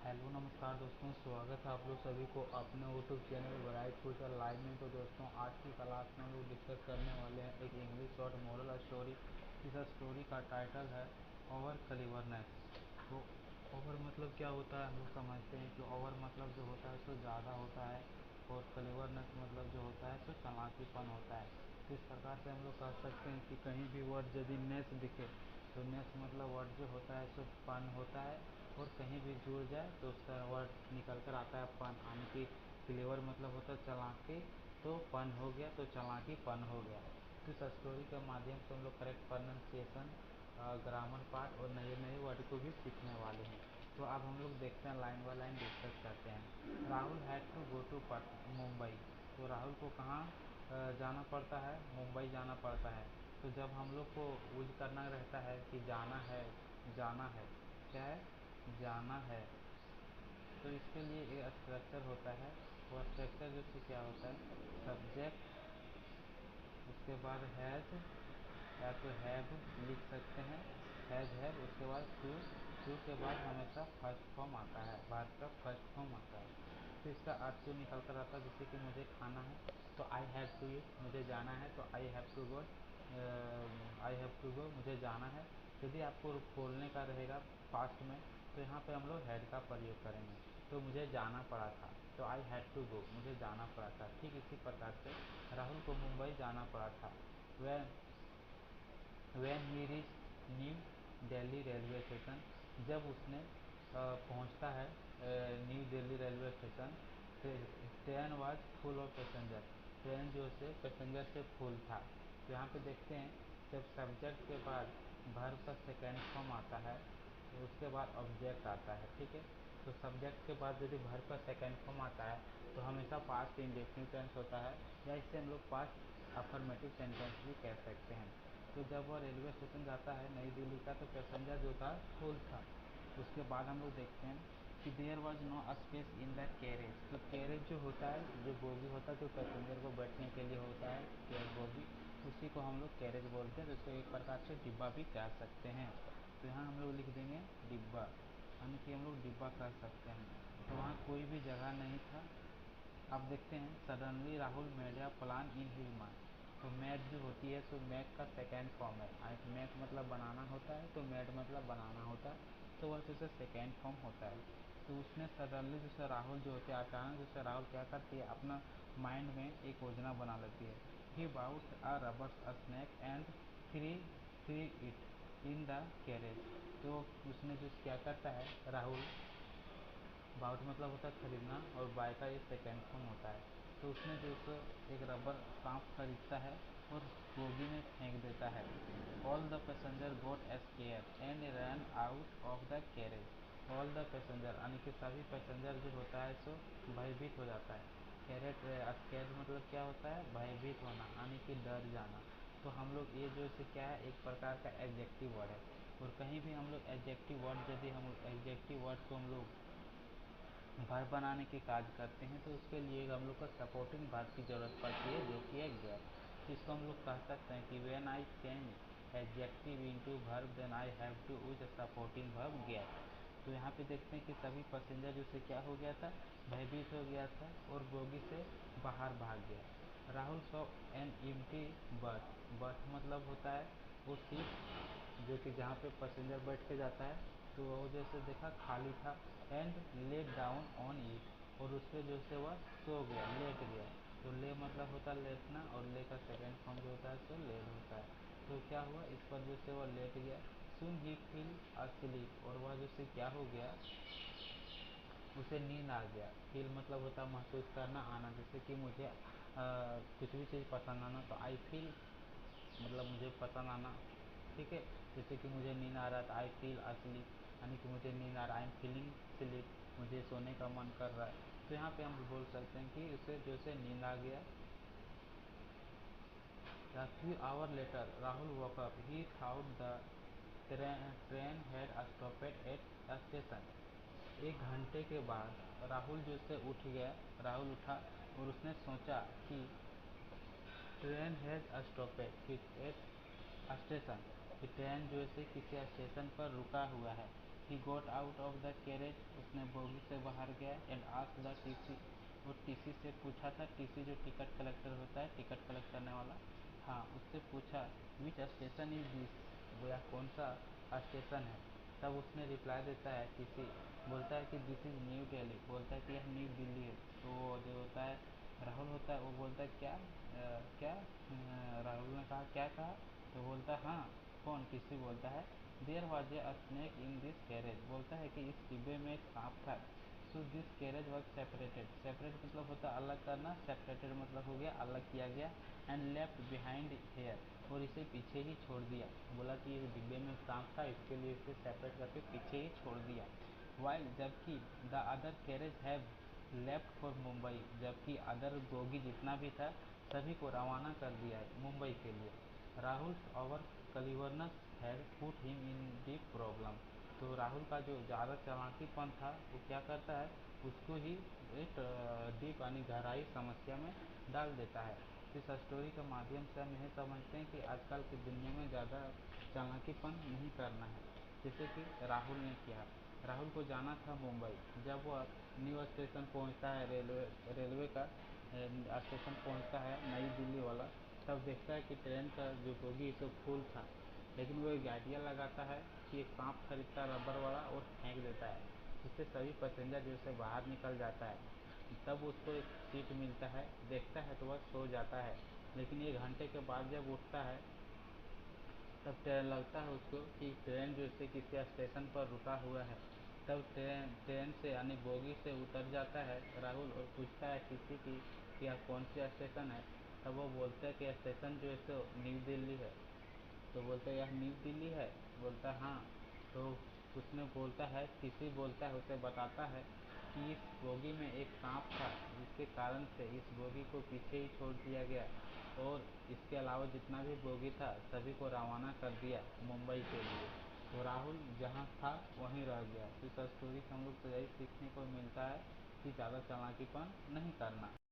Hello नमस्कार दोस्तों, स्वागत है आप लोग सभी को अपने YouTube channel bright future live में। तो दोस्तों, आज की क्लास में हम लोग डिस्कस करने वाले हैं एक इंग्लिश शॉर्ट मॉरल स्टोरी। इस स्टोरी का टाइटल है ओवर क्लेवरनेस। तो ओवर मतलब क्या होता है, हम लोग समझते हैं कि ओवर मतलब जो होता है सो ज़्यादा होता है, और क्लेवरनेस मतलब जो होता है सो चालाकीपन होता है। तो इस प्रकार से हम लोग कह सकते हैं कि कहीं भी वर्ड यदि नेस दिखे तो नेस मतलब वर्ड जो होता है सो पन होता है, और कहीं भी जुड़ जाए तो उसका वर्ड निकल कर आता है पन, यानी कि क्लेवर मतलब होता है चालाकी, तो पन हो गया तो चालाकी पन हो गया। तो इस स्टोरी के माध्यम से हम लोग करेक्ट प्रोनाउंसिएशन, ग्रामर पार्ट और नए नए वर्ड को भी सीखने वाले हैं। तो अब हम लोग देखते हैं, लाइन बाय लाइन डिस्कस करते हैं। Rahul had to go to Mumbai. तो राहुल को कहाँ जाना पड़ता है? मुंबई जाना पड़ता है। तो जब हम लोग को यूज करना रहता है कि जाना है, जाना है, क्या है? जाना है। तो इसके लिए एक स्ट्रक्चर होता है। वो स्ट्रक्चर जो कि क्या होता है? सब्जेक्ट, उसके बाद हैज या तो हैव लिख सकते हैं, हैज हैव, उसके बाद टू, टू के बाद हमेशा फर्स्ट फॉर्म आता है, वर्ब का फर्स्ट फॉर्म आता है। तो इसका अर्थ जो निकल कर आता है, जैसे कि मुझे खाना है तो आई हैव टू ईट, मुझे जाना है तो I have to go, I have to go, मुझे जाना है। यदि आपको बोलने का रहेगा पास्ट में तो यहाँ पे हम लोग हैड का प्रयोग करेंगे। तो मुझे जाना पड़ा था, तो आई हैड टू गो, मुझे जाना पड़ा था। ठीक इसी प्रकार से राहुल को मुंबई जाना पड़ा था। वह when he reach new Delhi railway station, जब उसने पहुंचता है new Delhi railway station, train was full of passenger, train जो से पैसेंजर से फुल था। तो यहाँ पे देखते हैं, जब सब्जेक्ट के बाद वर्ब का सेकेंड फॉर्म आता है तो उसके बाद ऑब्जेक्ट आता है। ठीक है, तो सब्जेक्ट के बाद यदि वर्ब का सेकेंड फॉर्म आता है तो हमेशा पास्ट इंडेफिनिट टेंस होता है, या इससे हम लोग पास्ट अफर्मेटिव सेंटेंस भी कह सकते हैं। तो जब वो रेलवे स्टेशन जाता है नई दिल्ली का, तो पैसेंजर जो था फुल था। उसके बाद हम लोग देखते हैं कि there was no space in the carriage. तो कैरेज जो होता है, जो बोगी होता है, जो पैसेंजर को बैठने के लिए होता है बोगी, उसी को हम लोग कैरेज बोलते हैं। तो इसको एक प्रकार से डिब्बा भी कह सकते हैं। तो यहाँ हम लोग लिख देंगे डिब्बा, यानी कि हम लोग डिब्बा कह सकते हैं। तो वहाँ कोई भी जगह नहीं था। अब देखते हैं, suddenly Rahul made a plan in his mind. तो मेड जो होती है सो मेक का सेकेंड फॉर्म है। मेक मतलब बनाना होता है, तो मेड मतलब बनाना होता है, तो वह जैसे सेकेंड फॉर्म होता है। तो उसने सडनली, जैसे राहुल जो होते हैं अचानक, जैसे राहुल क्या करती है, अपना माइंड में एक योजना बना लेती है। He bought a rubber snake and threw threw it in the carriage. तो उसने जो क्या करता है राहुल, बाउट मतलब होता है खरीदना, और बाय का ये सेकेंड फॉर्म होता है। तो उसने जो सो एक रबर सांप खरीदता है और बोगी में फेंक देता है। All the passenger got scared and run out of the carriage. All the passenger यानी कि सभी पैसेंजर जो होता है सो भयभीत हो जाता है। कैरेट स्केयर मतलब क्या होता है? भयभीत होना, यानी कि डर जाना। तो हम लोग ये जो से क्या है, एक प्रकार का एडजेक्टिव वर्ड है। और कहीं भी हम लोग एडजेक्टिव वर्ड, यदि हम एडजेक्टिव वर्ड को हम लोग वर्ब बनाने के कार्य करते हैं तो उसके लिए हम लोग को सपोर्टिंग वर्ब की ज़रूरत पड़ती है, जो कि है गेट। तो इसको हम लोग कह सकते हैं कि when I change adjective into verb then I have to use a supporting verb get. तो यहाँ पे देखते हैं कि सभी पैसेंजर जो से क्या हो गया था, भयभीत हो गया था और बोगी से बाहर भाग गया। Rahul saw an empty birth. Birth मतलब होता है वो सीट जो कि जहाँ पे पैसेंजर बैठ के जाता है, तो वो जैसे देखा खाली था। And let down on it, और उस पर जो से वह सो गया, लेट गया। तो ले मतलब होता है लेटना, और ले का सेकेंड फॉर्म जो होता है सो लेट होता है। तो क्या हुआ, इस पर जो से वह लेट गया। सुन ही फील अस्लीप, और वह जो से क्या हो गया, उसे नींद आ गया। फील मतलब होता है महसूस करना, आना। जैसे कि मुझे कुछ भी चीज़ पसंद आना, तो आई फील मतलब मुझे पसंद आना। ठीक है, जैसे कि मुझे नींद आ रहा था, आई फील अस्लीप, यानी कि मुझे नींद आ रहा है, आई एम फीलिंग स्लीप, मुझे सोने का मन कर रहा है। तो यहाँ पे हम बोल सकते हैं कि उसे जो से नींद आ गया। A few hours later Rahul woke up. He thought the train had stopped at a station. एक घंटे के बाद राहुल जो से उठ गया, राहुल उठा और उसने सोचा कि train has stopped eight station, कि ट्रेन जो है किसी स्टेशन पर रुका हुआ है। ही गोट आउट ऑफ द कैरेज, उसने बोगी से बाहर गया एंड आस्क्ड द टीसी, वो टीसी से पूछा था, टीसी जो टिकट कलेक्टर होता है, टिकट कलेक्ट करने वाला, हाँ उससे पूछा विच स्टेशन इज दिस, वो या कौन सा स्टेशन है। तब उसने रिप्लाई देता है, टीसी बोलता है कि दिस इज़ न्यू दिल्ली, बोलता है कि यह न्यू दिल्ली है। तो जो होता है राहुल होता है वो बोलता है क्या क्या राहुल ने कहा क्या कहा, तो बोलता है हाँ कौन, टीसी बोलता है there was a snake in this carriage, बोलता है कि इस डिब्बे में एक सांप था। So this carriage was separated, separate मतलब होता है अलग करना, सेपरेटेड मतलब हो गया अलग किया गया, एंड लेफ्ट बिहाइंड हेयर, और इसे पीछे ही छोड़ दिया। बोला कि ये डिब्बे में सांप था इसके लिए इसे सेपरेट करके पीछे ही छोड़ दिया। वाइल, जबकि the other carriage have left for Mumbai, जबकि अदर बोगी जितना भी था सभी को रवाना कर दिया है मुंबई के लिए। राहुल और कलिवर्नस had put him in deep problem, तो राहुल का जो ज़्यादा चालाकीपन था वो क्या करता है उसको ही एक डीप यानी गहराई समस्या में डाल देता है। इस स्टोरी के माध्यम से हम यह समझते हैं कि आजकल की दुनिया में ज़्यादा चालाकीपन नहीं करना है, जैसे कि राहुल ने किया। राहुल को जाना था मुंबई, जब वह न्यू स्टेशन पहुंचता है, रेलवे का स्टेशन पहुंचता है नई दिल्ली वाला, तब देखता है कि ट्रेन का जो बोगी सब फुल था, लेकिन वो एक आइडिया लगाता है कि एक सांप खरीदता है रबर वाला और फेंक देता है, जिससे सभी पैसेंजर जो से बाहर निकल जाता है। तब उसको एक सीट मिलता है, देखता है तो वह सो जाता है, लेकिन 1 घंटे के बाद जब उठता है तब ट्रेन लगता है उसको कि ट्रेन जो से किसी स्टेशन पर रुका हुआ है। तब ट्रेन से यानी बोगी से उतर जाता है राहुल और पूछता है किसी की कि यह कौन सी स्टेशन है। तब वो बोलते हैं कि स्टेशन जो है सो न्यू दिल्ली है। तो बोलते हैं यह न्यू दिल्ली है, बोलता है हाँ। तो उसने बोलता है, किसी बोलता है उसे बताता है कि इस बोगी में एक सांप था जिसके कारण से इस बोगी को पीछे ही छोड़ दिया गया, और इसके अलावा जितना भी बोगी था सभी को रवाना कर दिया मुंबई के लिए। तो राहुल जहाँ था वहीं रह गया। तो इस स्टोरी से हम लोग को यही सीखने को मिलता है कि ज़्यादा चालाकीपन नहीं करना।